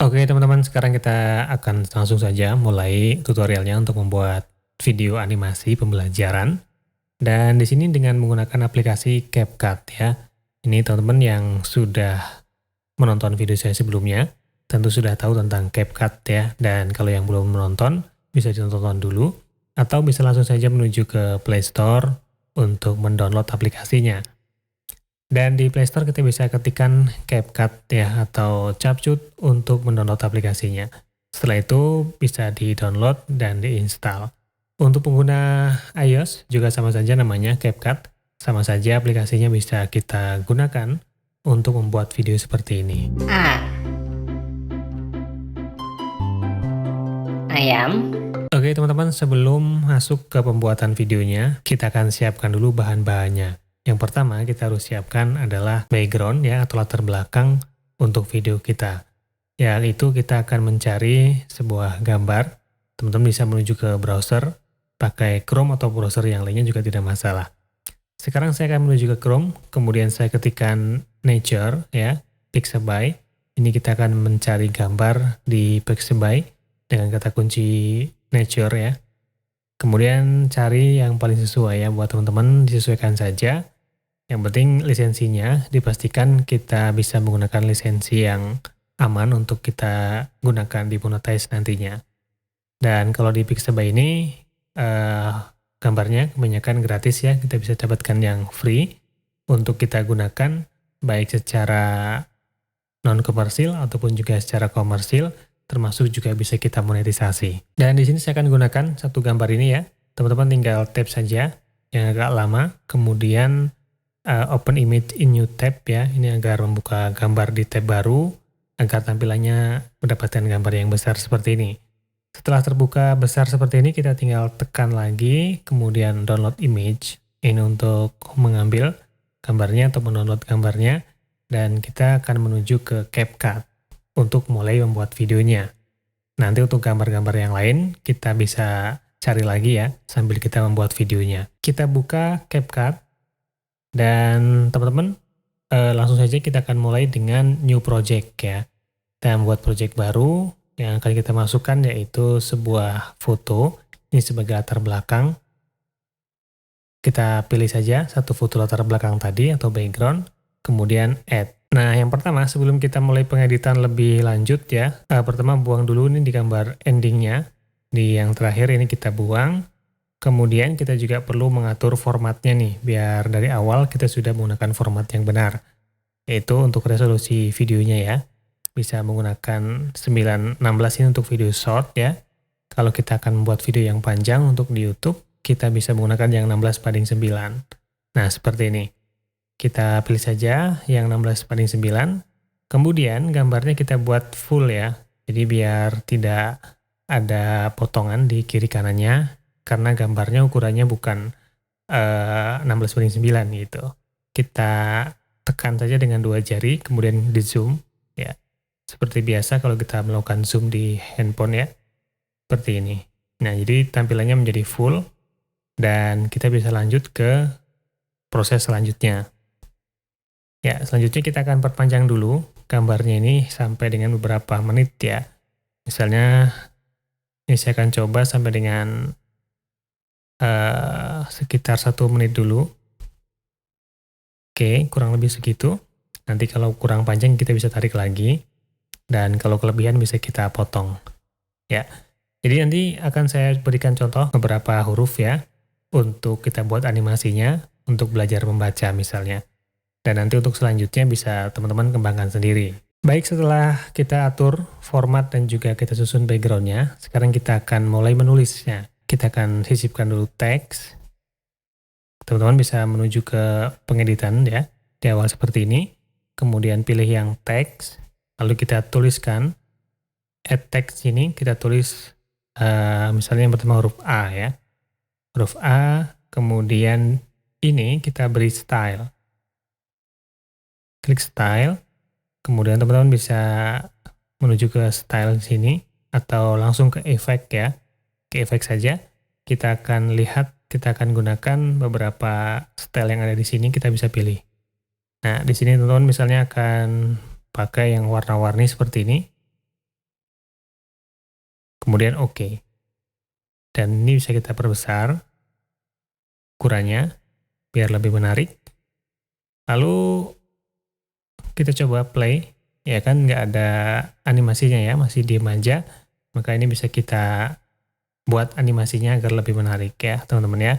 Oke teman-teman, sekarang kita akan langsung saja mulai tutorialnya untuk membuat video animasi pembelajaran. Dan di sini dengan menggunakan aplikasi CapCut ya. Ini teman-teman yang sudah menonton video saya sebelumnya, tentu sudah tahu tentang CapCut ya. Dan kalau yang belum menonton, bisa ditonton dulu. Atau bisa langsung saja menuju ke Play Store untuk mendownload aplikasinya. Dan di Play Store kita bisa ketikkan CapCut ya atau Capcut untuk mendownload aplikasinya. Setelah itu bisa di-download dan diinstal. Untuk pengguna iOS juga sama saja namanya CapCut. Sama saja aplikasinya bisa kita gunakan untuk membuat video seperti ini. Ayam. Oke teman-teman, sebelum masuk ke pembuatan videonya, kita akan siapkan dulu bahan-bahannya. Yang pertama kita harus siapkan adalah background ya atau latar belakang untuk video kita. Yaitu kita akan mencari sebuah gambar. Teman-teman bisa menuju ke browser, pakai Chrome atau browser yang lainnya juga tidak masalah. Sekarang saya akan menuju ke Chrome, kemudian saya ketikkan nature ya, Pixabay. Ini kita akan mencari gambar di Pixabay dengan kata kunci nature ya. Kemudian cari yang paling sesuai ya buat teman-teman, disesuaikan saja. Yang penting lisensinya dipastikan kita bisa menggunakan lisensi yang aman untuk kita gunakan di monetize nantinya. Dan kalau di Pixabay ini gambarnya kebanyakan gratis ya, kita bisa dapatkan yang free untuk kita gunakan baik secara non-komersil ataupun juga secara komersil, termasuk juga bisa kita monetisasi. Dan di sini saya akan gunakan satu gambar ini ya. Teman-teman tinggal tap saja yang agak lama, kemudian open image in new tab ya. Ini agar membuka gambar di tab baru agar tampilannya mendapatkan gambar yang besar seperti ini. Setelah terbuka besar seperti ini, kita tinggal tekan lagi, kemudian download image. Ini untuk mengambil gambarnya atau mendownload gambarnya, dan kita akan menuju ke CapCut untuk mulai membuat videonya. Nanti untuk gambar-gambar yang lain, kita bisa cari lagi ya, sambil kita membuat videonya. Kita buka CapCut, dan teman-teman langsung saja kita akan mulai dengan new project ya. Kita membuat project baru yang akan kita masukkan yaitu sebuah foto. Ini sebagai latar belakang. Kita pilih saja satu foto latar belakang tadi atau background, kemudian add. Nah yang pertama sebelum kita mulai pengeditan lebih lanjut ya, pertama buang dulu ini di gambar endingnya. Di yang terakhir ini kita buang. Kemudian kita juga perlu mengatur formatnya nih, biar dari awal kita sudah menggunakan format yang benar. Yaitu untuk resolusi videonya ya, bisa menggunakan 916 ini untuk video short ya. Kalau kita akan membuat video yang panjang untuk di YouTube, kita bisa menggunakan yang 16:9. Nah seperti ini. Kita pilih saja yang 16:9. Kemudian gambarnya kita buat full ya, jadi biar tidak ada potongan di kiri kanannya, karena gambarnya ukurannya bukan 16:9 gitu. Kita tekan saja dengan dua jari, kemudian di zoom ya. Seperti biasa kalau kita melakukan zoom di handphone ya, seperti ini. Nah jadi tampilannya menjadi full, dan kita bisa lanjut ke proses selanjutnya. Ya selanjutnya kita akan perpanjang dulu gambarnya ini sampai dengan beberapa menit ya. Misalnya ini saya akan coba sampai dengan sekitar 1 menit dulu. Oke, kurang lebih segitu. Nanti kalau kurang panjang kita bisa tarik lagi. Dan kalau kelebihan bisa kita potong. Ya, jadi nanti akan saya berikan contoh beberapa huruf ya. Untuk kita buat animasinya, untuk belajar membaca misalnya. Dan nanti untuk selanjutnya bisa teman-teman kembangkan sendiri. Baik, setelah kita atur format dan juga kita susun backgroundnya, sekarang kita akan mulai menulisnya. Kita akan sisipkan dulu teks. Teman-teman bisa menuju ke pengeditan ya, di awal seperti ini. Kemudian pilih yang teks, lalu kita tuliskan. Add text ini kita tulis misalnya yang pertama huruf A ya. Huruf A, kemudian ini kita beri style. Klik style, kemudian teman-teman bisa menuju ke style sini, atau langsung ke efek ya. Ke efek saja, kita akan lihat, kita akan gunakan beberapa style yang ada di sini, kita bisa pilih. Nah, di sini teman-teman misalnya akan pakai yang warna-warni seperti ini. kemudian oke. Dan ini bisa kita perbesar ukurannya biar lebih menarik. Lalu kita coba play, ya kan nggak ada animasinya ya, masih diem aja. Maka ini bisa kita buat animasinya agar lebih menarik ya teman-teman ya.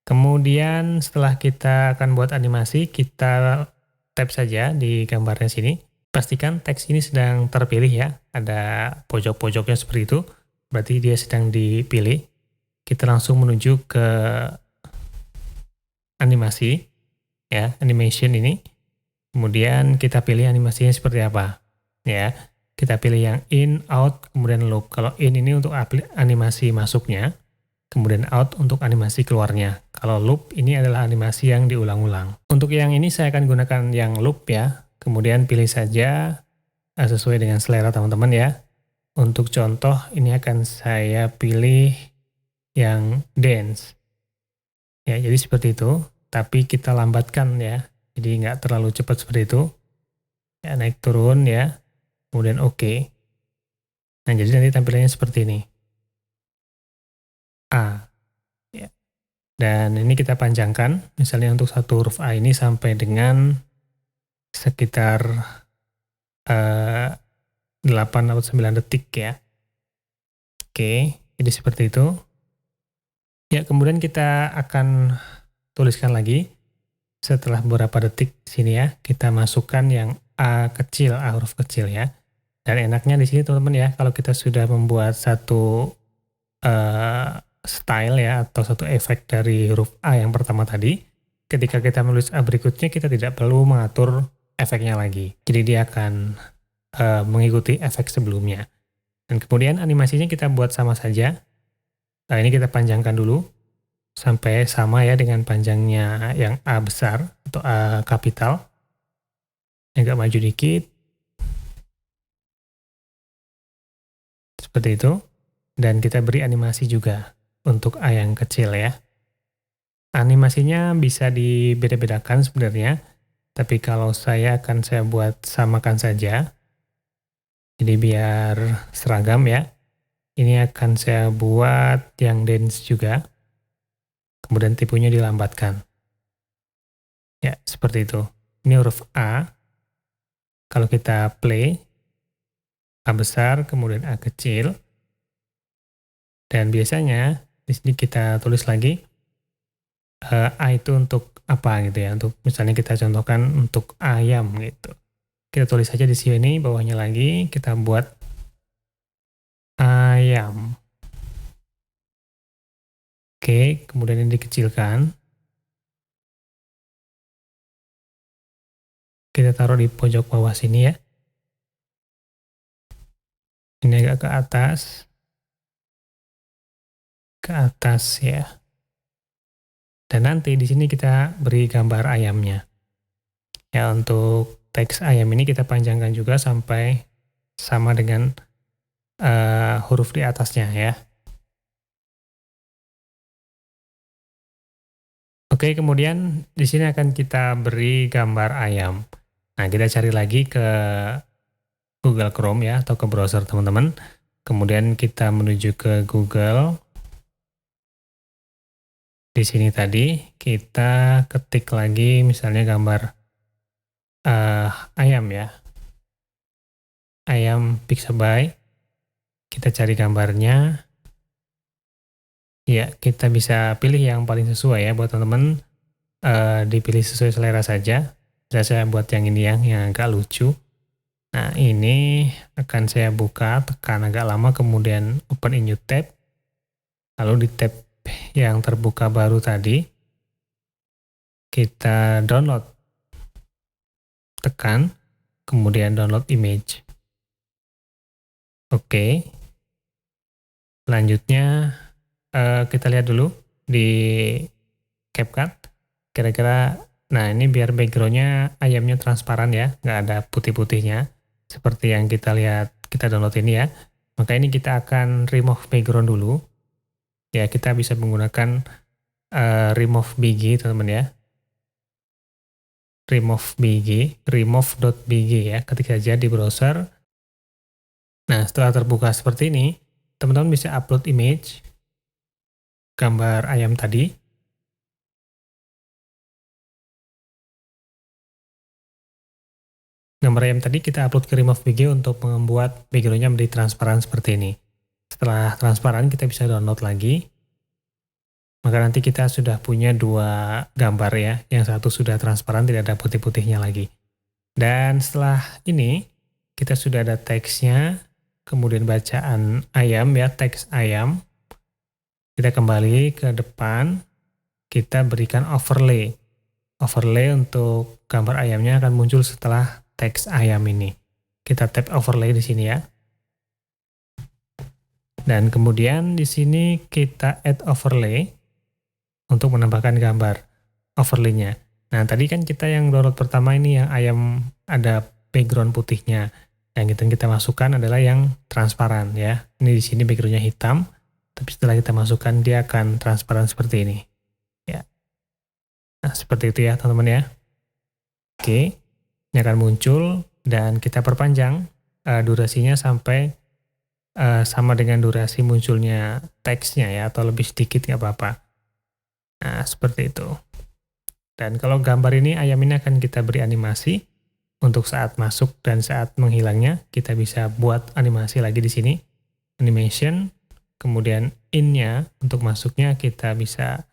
Kemudian setelah kita akan buat animasi, kita tap saja di gambarnya sini. Pastikan teks ini sedang terpilih ya, ada pojok-pojoknya seperti itu, berarti dia sedang dipilih. Kita langsung menuju ke animasi, ya, animation ini. Kemudian kita pilih animasinya seperti apa, ya. Kita pilih yang in, out, kemudian loop. Kalau in ini untuk animasi masuknya, kemudian out untuk animasi keluarnya. Kalau loop ini adalah animasi yang diulang-ulang. Untuk yang ini saya akan gunakan yang loop ya. Kemudian pilih saja sesuai dengan selera teman-teman ya. Untuk contoh ini akan saya pilih yang dance. Ya, jadi seperti itu, tapi kita lambatkan ya. Jadi nggak terlalu cepat seperti itu. Ya, naik turun ya. Kemudian oke. Nah, jadi nanti tampilannya seperti ini. A. Ya. Dan ini kita panjangkan, misalnya untuk satu huruf A ini sampai dengan sekitar 8 atau 9 detik ya. Oke, jadi seperti itu. Ya, kemudian kita akan tuliskan lagi. Setelah beberapa detik sini ya, kita masukkan yang A kecil, A huruf kecil ya. Dan enaknya di sini teman-teman ya, kalau kita sudah membuat satu style ya, atau satu efek dari huruf A yang pertama tadi, ketika kita menulis A berikutnya, kita tidak perlu mengatur efeknya lagi. Jadi dia akan mengikuti efek sebelumnya. Dan kemudian animasinya kita buat sama saja. Nah, ini kita panjangkan dulu sampai sama ya dengan panjangnya yang A besar atau A kapital. Agak maju dikit. Seperti itu. Dan kita beri animasi juga untuk A yang kecil ya. Animasinya bisa dibeda-bedakan sebenarnya. Tapi kalau saya buat samakan saja. Jadi biar seragam ya. Ini akan saya buat yang dance juga. Kemudian tipenya dilambatkan. Ya, seperti itu. Ini huruf A. Kalau kita play, A besar, kemudian A kecil. Dan biasanya, di sini kita tulis lagi, A itu untuk apa gitu ya. Untuk misalnya kita contohkan untuk ayam gitu. Kita tulis saja di sini, bawahnya lagi, kita buat ayam. Oke, kemudian ini dikecilkan. Kita taruh di pojok bawah sini ya. Ini agak ke atas. Ke atas ya. Dan nanti di sini kita beri gambar ayamnya. Ya, untuk teks ayam ini kita panjangkan juga sampai sama dengan huruf di atasnya ya. Oke, kemudian di sini akan kita beri gambar ayam. Nah, kita cari lagi ke Google Chrome ya, atau ke browser teman-teman. Kemudian kita menuju ke Google. Di sini tadi kita ketik lagi misalnya gambar ayam ya. Ayam Pixabay. Kita cari gambarnya. Ya, kita bisa pilih yang paling sesuai ya buat teman-teman. Dipilih sesuai selera saja. Saya buat yang ini yang agak lucu. Nah, ini akan saya buka, tekan agak lama, kemudian open in new tab. Lalu di tab yang terbuka baru tadi, kita download. Tekan, kemudian download image. Oke. Selanjutnya, kita lihat dulu di CapCut. Kira-kira, nah ini biar backgroundnya ayamnya transparan ya, nggak ada putih-putihnya. Seperti yang kita lihat, kita download ini ya. Maka ini kita akan remove background dulu. Ya, kita bisa menggunakan remove bg teman-teman ya. Remove bg, remove.bg ya, ketik saja di browser. Nah, setelah terbuka seperti ini, teman-teman bisa upload image, gambar ayam tadi. Gambar ayam tadi kita upload ke Remove VG untuk membuat background-nya menjadi transparan seperti ini. Setelah transparan, kita bisa download lagi. Maka nanti kita sudah punya dua gambar ya. Yang satu sudah transparan, tidak ada putih-putihnya lagi. Dan setelah ini, kita sudah ada teksnya, kemudian bacaan ayam ya, teks ayam. Kita kembali ke depan, kita berikan overlay. Overlay untuk gambar ayamnya akan muncul setelah teks ayam ini. Kita tap overlay di sini ya. Dan kemudian di sini kita add overlay untuk menambahkan gambar overlay-nya. Nah, tadi kan kita yang download pertama ini yang ayam ada background putihnya. Yang kita masukkan adalah yang transparan ya. Ini di sini background-nya hitam, tapi setelah kita masukkan dia akan transparan seperti ini. Ya. Nah, seperti itu ya, teman-teman ya. Oke. Ini akan muncul dan kita perpanjang durasinya sampai sama dengan durasi munculnya teksnya ya, atau lebih sedikit nggak apa-apa. Nah, seperti itu. Dan kalau gambar ini, ayam ini akan kita beri animasi untuk saat masuk dan saat menghilangnya. Kita bisa buat animasi lagi di sini, animation. Kemudian in-nya untuk masuknya kita bisa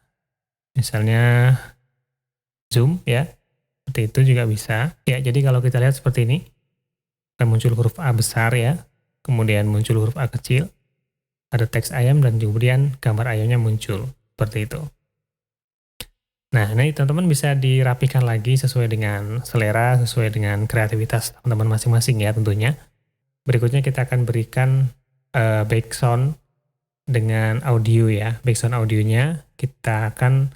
misalnya zoom ya. Seperti itu juga bisa. Ya, jadi kalau kita lihat seperti ini, akan muncul huruf A besar ya, kemudian muncul huruf A kecil, ada teks ayam, dan kemudian gambar ayamnya muncul. Seperti itu. Nah, ini teman-teman bisa dirapikan lagi sesuai dengan selera, sesuai dengan kreativitas teman-teman masing-masing ya tentunya. Berikutnya kita akan berikan background dengan audio ya. Background audionya kita akan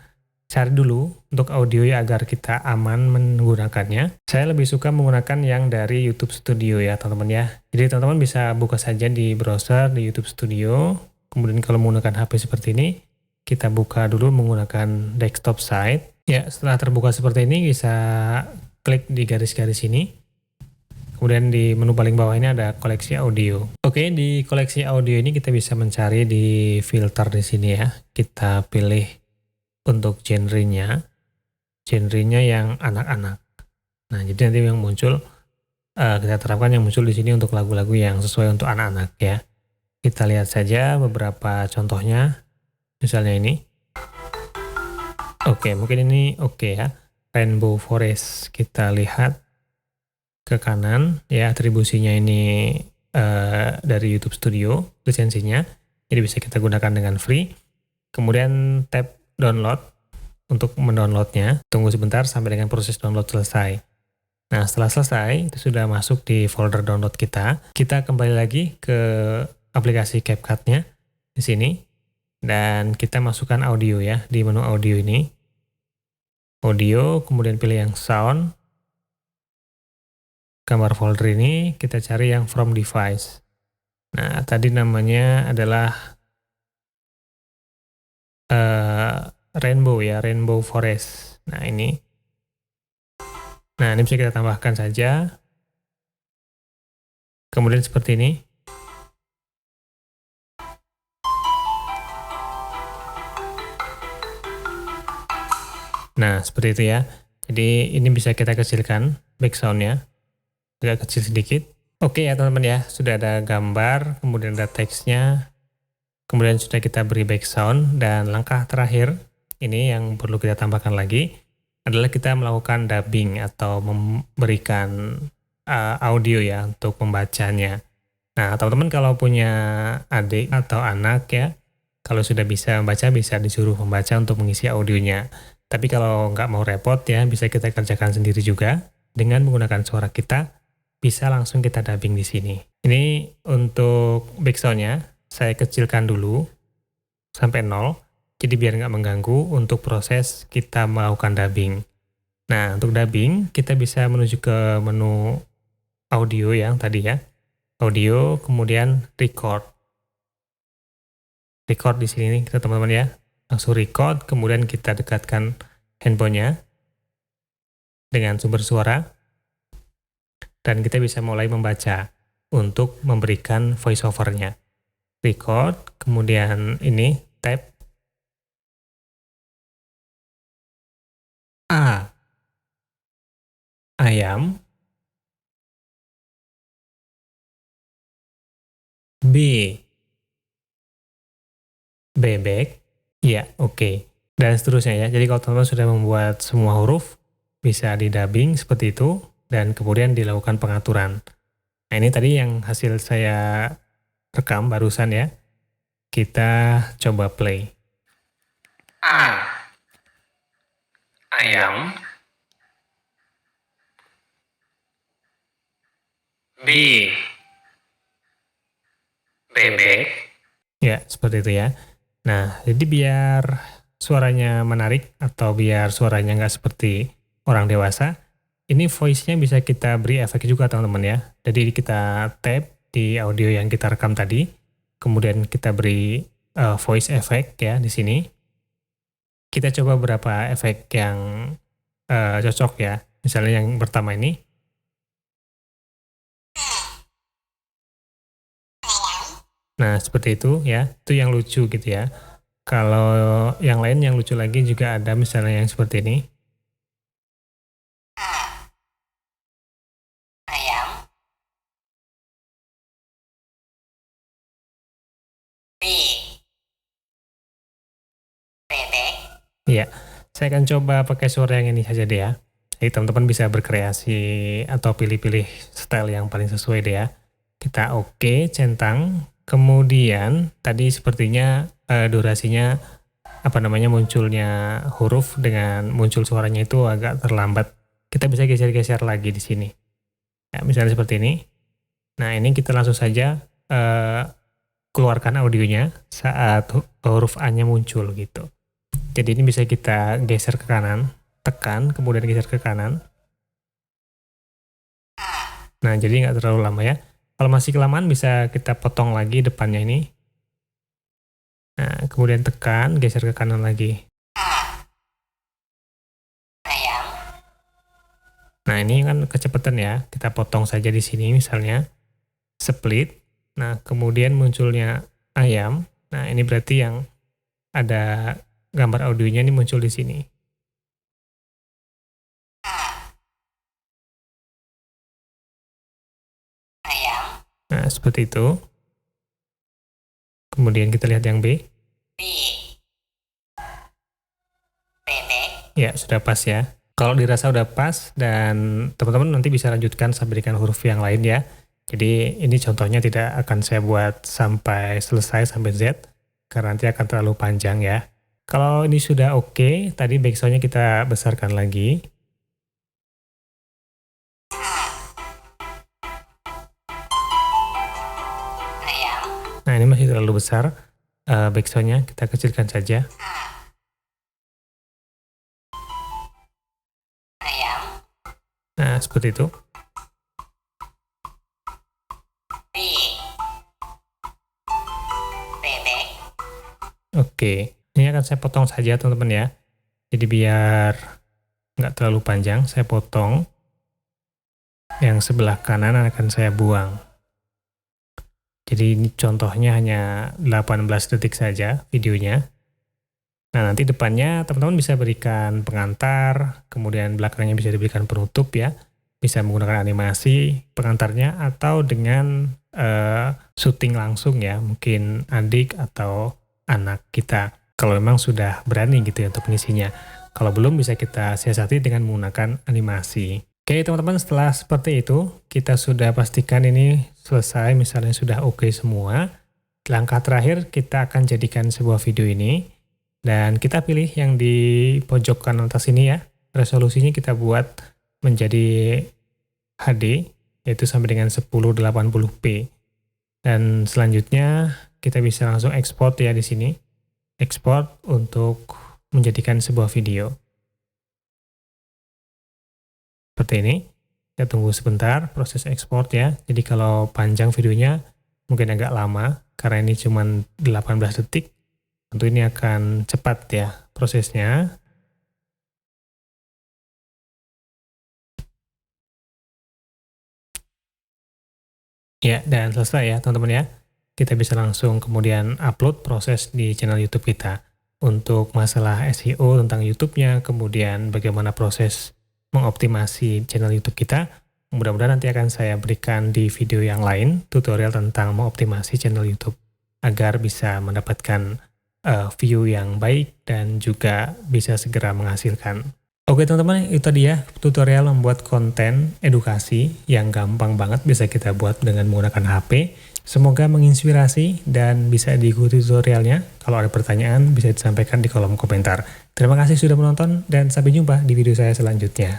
cari dulu untuk audio ya agar kita aman menggunakannya. Saya lebih suka menggunakan yang dari YouTube Studio ya teman-teman ya. Jadi teman-teman bisa buka saja di browser di YouTube Studio. Kemudian kalau menggunakan HP seperti ini, kita buka dulu menggunakan desktop site. Ya, setelah terbuka seperti ini bisa klik di garis-garis ini. Kemudian di menu paling bawah ini ada koleksi audio. Oke, di koleksi audio ini kita bisa mencari di filter di sini ya. Kita pilih untuk genrenya yang anak-anak. Nah, jadi nanti yang muncul kita terapkan yang muncul di sini untuk lagu-lagu yang sesuai untuk anak-anak ya. Kita lihat saja beberapa contohnya. Misalnya ini. Oke, mungkin ini oke ya. Rainbow Forest. Kita lihat ke kanan ya, atribusinya ini dari YouTube Studio lisensinya. Jadi bisa kita gunakan dengan free. Kemudian tab download untuk mendownloadnya. Tunggu sebentar sampai dengan proses download selesai. Nah, setelah selesai, itu sudah masuk di folder download kita. Kita kembali lagi ke aplikasi CapCut-nya di sini. Dan kita masukkan audio ya, di menu audio ini. Audio, kemudian pilih yang sound. Gambar folder ini, kita cari yang from device. Nah, tadi namanya adalah Rainbow ya, Rainbow Forest. Nah, ini. Nah, ini bisa kita tambahkan saja. Kemudian seperti ini. Nah, seperti itu ya. Jadi, ini bisa kita kecilkan background-nya. Agak kecil sedikit. Oke ya teman-teman ya, sudah ada gambar, kemudian ada teksnya. Kemudian sudah kita beri background, dan langkah terakhir ini yang perlu kita tambahkan lagi adalah kita melakukan dubbing atau memberikan audio ya untuk membacanya. Nah, teman-teman kalau punya adik atau anak ya, kalau sudah bisa membaca bisa disuruh membaca untuk mengisi audionya. Tapi kalau nggak mau repot ya, bisa kita kerjakan sendiri juga dengan menggunakan suara kita, bisa langsung kita dubbing di sini. Ini untuk background-nya. Saya kecilkan dulu sampai 0, jadi biar nggak mengganggu untuk proses kita melakukan dubbing. Nah, untuk dubbing, kita bisa menuju ke menu audio yang tadi ya. Audio, kemudian record. Record di sini kita teman-teman ya. Langsung record, kemudian kita dekatkan handphonenya dengan sumber suara. Dan kita bisa mulai membaca untuk memberikan voice over-nya. record, kemudian ini tab A, ayam, B, bebek, ya oke. Dan seterusnya ya. Jadi kalau teman-teman sudah membuat semua huruf, bisa di dubbing seperti itu, dan kemudian dilakukan pengaturan. Nah ini tadi yang hasil saya rekam barusan ya. Kita coba play. A, ayam, B, bebek, Ya, seperti itu ya. Nah, jadi biar suaranya menarik atau biar suaranya nggak seperti orang dewasa, ini voice-nya bisa kita beri efek juga teman-teman ya. Jadi kita tap di audio yang kita rekam tadi, kemudian kita beri voice effect ya di sini. Kita coba beberapa efek yang cocok ya. Misalnya yang pertama ini. Nah, seperti itu ya. Itu yang lucu gitu ya. Kalau yang lain yang lucu lagi juga ada misalnya yang seperti ini. ayam, B, bebek, Iya, saya akan coba pakai suara yang ini saja deh ya. Jadi teman-teman bisa berkreasi atau pilih-pilih style yang paling sesuai deh ya. Kita oke, centang. Kemudian tadi sepertinya durasinya apa namanya munculnya huruf dengan muncul suaranya itu agak terlambat. Kita bisa geser-geser lagi di sini. Ya, misalnya seperti ini. Nah, ini kita langsung saja keluarkan audionya saat huruf A-nya muncul gitu. Jadi ini bisa kita geser ke kanan, tekan, kemudian geser ke kanan. Nah, jadi nggak terlalu lama ya. Kalau masih kelamaan bisa kita potong lagi depannya ini. Nah, kemudian tekan, geser ke kanan lagi. ayam, Nah, ini kan kecepatan ya. Kita potong saja di sini misalnya. Split. Nah, kemudian munculnya ayam. Nah, ini berarti yang ada gambar audionya ini muncul di sini. ayam, Nah, seperti itu. Kemudian kita lihat yang B. B, bebek, Ya, sudah pas ya. Kalau dirasa udah pas dan teman-teman nanti bisa lanjutkan sampai dengan huruf yang lain ya. Jadi ini contohnya tidak akan saya buat sampai selesai sampai Z karena nanti akan terlalu panjang ya. Kalau ini sudah oke, tadi backsound-nya kita besarkan lagi. ayam, Nah ini masih terlalu besar. Backsound-nya kita kecilkan saja. ayam, Nah seperti itu. B, bebek, Oke, ini akan saya potong saja teman-teman ya. Jadi biar nggak terlalu panjang, saya potong. Yang sebelah kanan akan saya buang. Jadi ini contohnya hanya 18 detik saja videonya. Nah nanti depannya teman-teman bisa berikan pengantar, kemudian belakangnya bisa diberikan penutup ya. Bisa menggunakan animasi pengantarnya atau dengan syuting langsung ya, mungkin adik atau anak kita. Kalau memang sudah berani gitu ya untuk mengisinya. Kalau belum bisa kita siasati dengan menggunakan animasi. Oke teman-teman, setelah seperti itu kita sudah pastikan ini selesai, misalnya sudah oke semua. Langkah terakhir kita akan jadikan sebuah video ini dan kita pilih yang di pojok kanan atas ini ya. Resolusinya kita buat menjadi HD yaitu sampai dengan 1080p. Dan selanjutnya kita bisa langsung ekspor ya di sini. Ekspor untuk menjadikan sebuah video. Seperti ini. Kita tunggu sebentar proses ekspor ya. Jadi kalau panjang videonya mungkin agak lama karena ini cuma 18 detik. Tentu ini akan cepat ya prosesnya. Ya, dan selesai ya teman-teman ya. kita bisa langsung kemudian upload proses di channel YouTube kita. Untuk masalah SEO tentang YouTube-nya, kemudian bagaimana proses mengoptimasi channel YouTube kita, mudah-mudahan nanti akan saya berikan di video yang lain, tutorial tentang mengoptimasi channel YouTube, agar bisa mendapatkan view yang baik dan juga bisa segera menghasilkan. Oke teman-teman, itu tadi ya tutorial membuat konten edukasi yang gampang banget bisa kita buat dengan menggunakan HP. Semoga menginspirasi dan bisa diikuti tutorialnya. Kalau ada pertanyaan bisa disampaikan di kolom komentar. Terima kasih sudah menonton dan sampai jumpa di video saya selanjutnya.